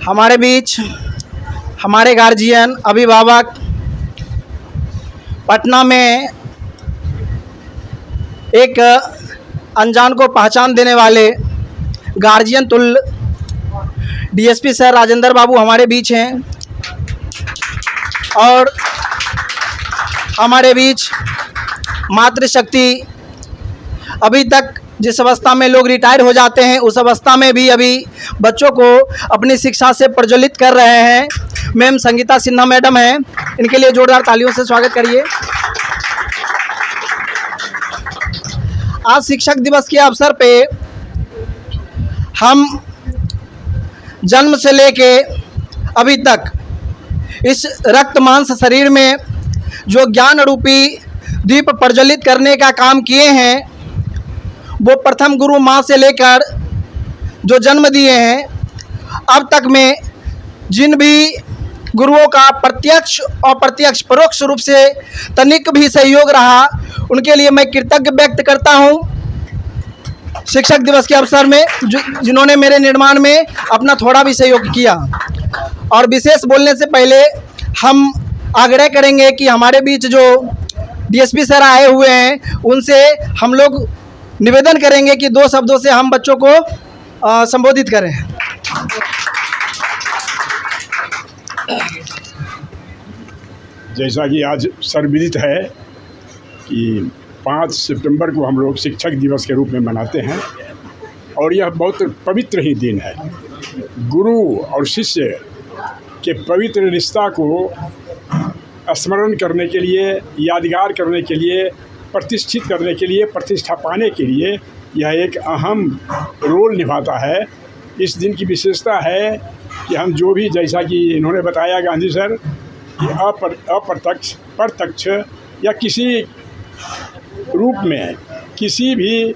हमारे बीच हमारे गार्जियन, अभिभावक, पटना में एक अनजान को पहचान देने वाले गार्जियन तुल्य डीएसपी सर राजेंद्र बाबू हमारे बीच हैं। और हमारे बीच मातृशक्ति, अभी तक जिस अवस्था में लोग रिटायर हो जाते हैं उस अवस्था में भी अभी बच्चों को अपनी शिक्षा से प्रज्वलित कर रहे हैं, मैम संगीता सिन्हा मैडम हैं। इनके लिए जोरदार तालियों से स्वागत करिए। आज शिक्षक दिवस के अवसर पे हम जन्म से लेके अभी तक इस रक्त मांस शरीर में जो ज्ञान रूपी दीप प्रज्वलित करने का काम किए हैं, वो प्रथम गुरु माँ से लेकर जो जन्म दिए हैं, अब तक में जिन भी गुरुओं का प्रत्यक्ष अप्रत्यक्ष परोक्ष रूप से तनिक भी सहयोग रहा, उनके लिए मैं कृतज्ञ व्यक्त करता हूँ। शिक्षक दिवस के अवसर में जिन्होंने मेरे निर्माण में अपना थोड़ा भी सहयोग किया। और विशेष बोलने से पहले हम आग्रह करेंगे कि हमारे बीच जो डीएसपी सर आए हुए हैं, उनसे हम लोग निवेदन करेंगे कि 2 शब्दों से हम बच्चों को संबोधित करें। जैसा कि आज सर्वविदित है कि 5 सितंबर को हम लोग शिक्षक दिवस के रूप में मनाते हैं और यह बहुत पवित्र ही दिन है। गुरु और शिष्य के पवित्र रिश्ता को स्मरण करने के लिए, यादगार करने के लिए, प्रतिष्ठित करने के लिए, प्रतिष्ठा पाने के लिए यह एक अहम रोल निभाता है। इस दिन की विशेषता है कि हम जो भी, जैसा कि इन्होंने बताया गांधी सर, कि अप्रत्यक्ष प्रत्यक्ष या किसी रूप में, किसी भी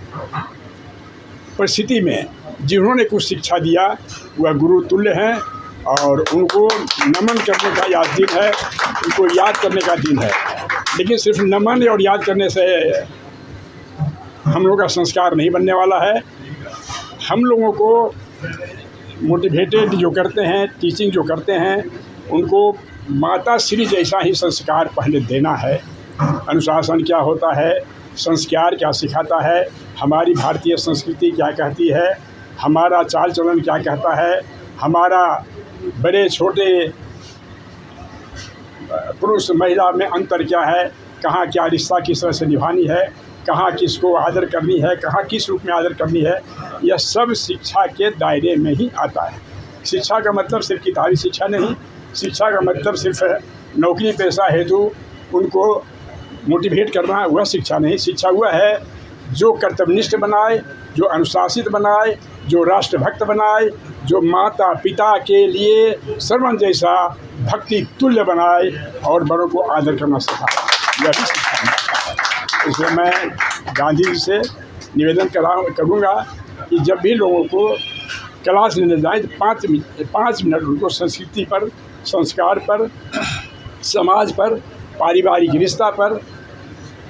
परिस्थिति में जिन्होंने कुछ शिक्षा दिया वह गुरु तुल्य हैं और उनको नमन करने का यह दिन है, उनको याद करने का दिन है। लेकिन सिर्फ नमन और याद करने से हम लोगों का संस्कार नहीं बनने वाला है। हम लोगों को मोटिवेटेड जो करते हैं, टीचिंग जो करते हैं, उनको माता श्री जैसा ही संस्कार पहले देना है। अनुशासन क्या होता है, संस्कार क्या सिखाता है, हमारी भारतीय संस्कृति क्या कहती है, हमारा चाल चलन क्या कहता है, हमारा बड़े छोटे पुरुष महिला में अंतर क्या है, कहाँ क्या रिश्ता किस तरह से निभानी है, कहाँ किसको आदर करनी है, कहाँ किस रूप में आदर करनी है, यह सब शिक्षा के दायरे में ही आता है। शिक्षा का मतलब सिर्फ किताबी शिक्षा नहीं, शिक्षा का मतलब सिर्फ नौकरी पेशा हेतु उनको मोटिवेट करना वह शिक्षा नहीं। शिक्षा वह है जो कर्तव्यनिष्ठ बनाए, जो अनुशासित बनाए, जो राष्ट्रभक्त बनाए, जो माता पिता के लिए सर्वन जैसा भक्ति तुल्य बनाए और बड़ों को आदर करना सिखाए, यह भी शिक्षा है। इसलिए मैं गांधी जी से निवेदन करूँगा कि जब भी लोगों को क्लास लेने जाएँ तो 5 मिनट उनको संस्कृति पर, संस्कार पर, समाज पर, पारिवारिक रिश्ता पर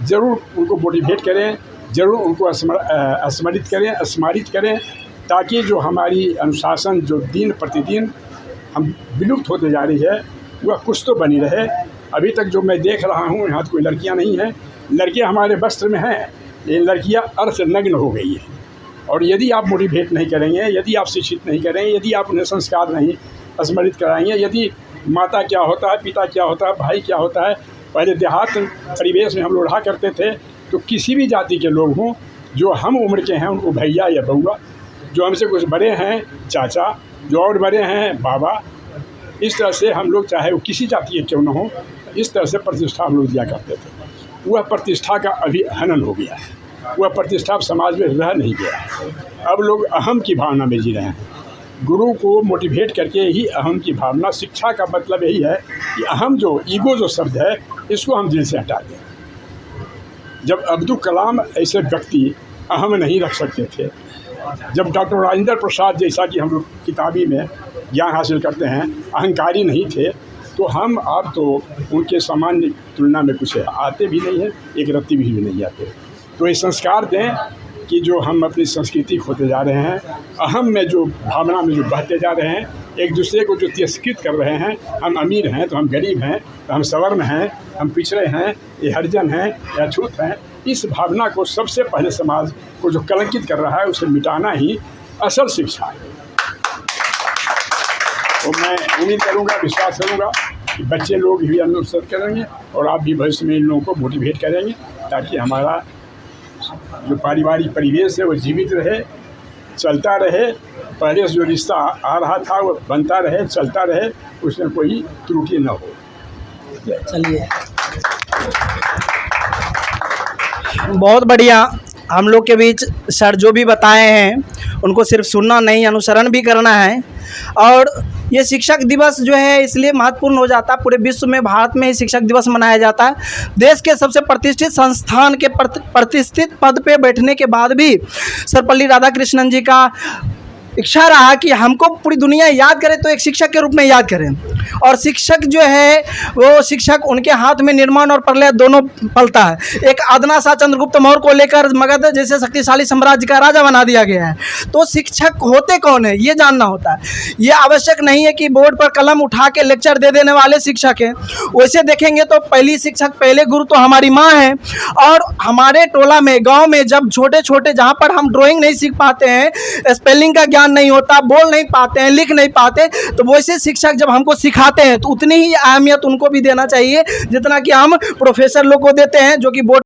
ज़रूर उनको मोटिवेट करें, ज़रूर उनको स्मरित करें, ताकि जो हमारी अनुशासन जो दिन प्रतिदिन हम विलुप्त होते जा रही है वह कुछ तो बनी रहे। अभी तक जो मैं देख रहा हूँ, यहाँ तो कोई लड़कियाँ नहीं हैं, लड़कियाँ हमारे वस्त्र में हैं, लेकिन लड़कियाँ अर्धनग्न हो गई हैं। और यदि आप मोटिवेट नहीं करेंगे, यदि आप शिक्षित नहीं करेंगे, यदि आप उन्हें संस्कार नहीं स्मरित कराएंगे, यदि माता क्या होता है, पिता क्या होता है, भाई क्या होता है, पहले देहात परिवेश में हम लोग रहा करते थे, तो किसी भी जाति के लोग हों, जो हम उम्र के हैं उनको भैया या बउआ, जो हमसे कुछ बड़े हैं चाचा, जो और बड़े हैं बाबा, इस तरह से हम लोग, चाहे वो किसी जाति के क्यों न हो, इस तरह से प्रतिष्ठा हम लोग दिया करते थे। वह प्रतिष्ठा का अभी हनन हो गया है, वह प्रतिष्ठा समाज में रह नहीं गया है। अब लोग अहम की भावना में जी रहे हैं। गुरु को मोटिवेट करके ही अहम की भावना, शिक्षा का मतलब यही है कि अहम जो ईगो जो शब्द है, इसको हम दिल से हटा दें। जब अब्दुल कलाम ऐसे व्यक्ति अहम नहीं रख सकते थे, जब डॉक्टर राजेंद्र प्रसाद जैसा कि हम लोग किताबी में ज्ञान हासिल करते हैं अहंकारी नहीं थे, तो हम आप तो उनके सामान्य तुलना में कुछ आते भी नहीं हैं, एक रत्ती भी नहीं आते। तो ये संस्कार दें कि जो हम अपनी संस्कृति खोते जा रहे हैं, अहम में जो भावना में जो बहते जा रहे हैं, एक दूसरे को जो तिरस्कृत कर रहे हैं, हम अमीर हैं तो हम गरीब हैं, तो हम सवर्ण हैं, हम पिछड़े हैं, ये हरिजन हैं या छूत हैं, इस भावना को सबसे पहले समाज को जो कलंकित कर रहा है उसे मिटाना ही असल शिक्षा है। तो मैं उम्मीद करूँगा, विश्वास करूँगा कि बच्चे लोग भी अनुसरण करेंगे और आप भी भविष्य में इन लोगों को मोटिवेट करेंगे, ताकि हमारा जो पारिवारिक परिवेश है वो जीवित रहे, चलता रहे। पहले से जो रिश्ता आ रहा था वो बनता रहे, चलता रहे, उसमें कोई त्रुटि न हो। चलिए, बहुत बढ़िया। हम लोग के बीच सर जो भी बताए हैं उनको सिर्फ सुनना नहीं, अनुसरण भी करना है। और ये शिक्षक दिवस जो है इसलिए महत्वपूर्ण हो जाता है, पूरे विश्व में भारत में ही शिक्षक दिवस मनाया जाता है। देश के सबसे प्रतिष्ठित संस्थान के प्रतिष्ठित पद पे बैठने के बाद भी सर्वपल्ली राधाकृष्णन जी का इच्छा रहा कि हमको पूरी दुनिया याद करे तो एक शिक्षक के रूप में याद करें। और शिक्षक जो है वो शिक्षक उनके हाथ में निर्माण और प्रलय दोनों पलता है। एक आदना शाह चंद्रगुप्त मौर्य को लेकर मगध जैसे शक्तिशाली साम्राज्य का राजा बना दिया गया है। तो शिक्षक होते कौन है ये जानना होता है। ये आवश्यक नहीं है कि बोर्ड पर कलम उठा के लेक्चर दे देने वाले शिक्षक हैं। वैसे देखेंगे तो पहली शिक्षक, पहले गुरु तो हमारी माँ है। और हमारे टोला में, गाँव में जब छोटे छोटे जहाँ पर हम ड्राइंग नहीं सीख पाते हैं, स्पेलिंग का नहीं होता, बोल नहीं पाते हैं, लिख नहीं पाते, तो वैसे शिक्षक जब हमको सिखाते हैं तो उतनी ही अहमियत उनको भी देना चाहिए जितना कि हम प्रोफेसर लोग को देते हैं, जो कि बोर्ड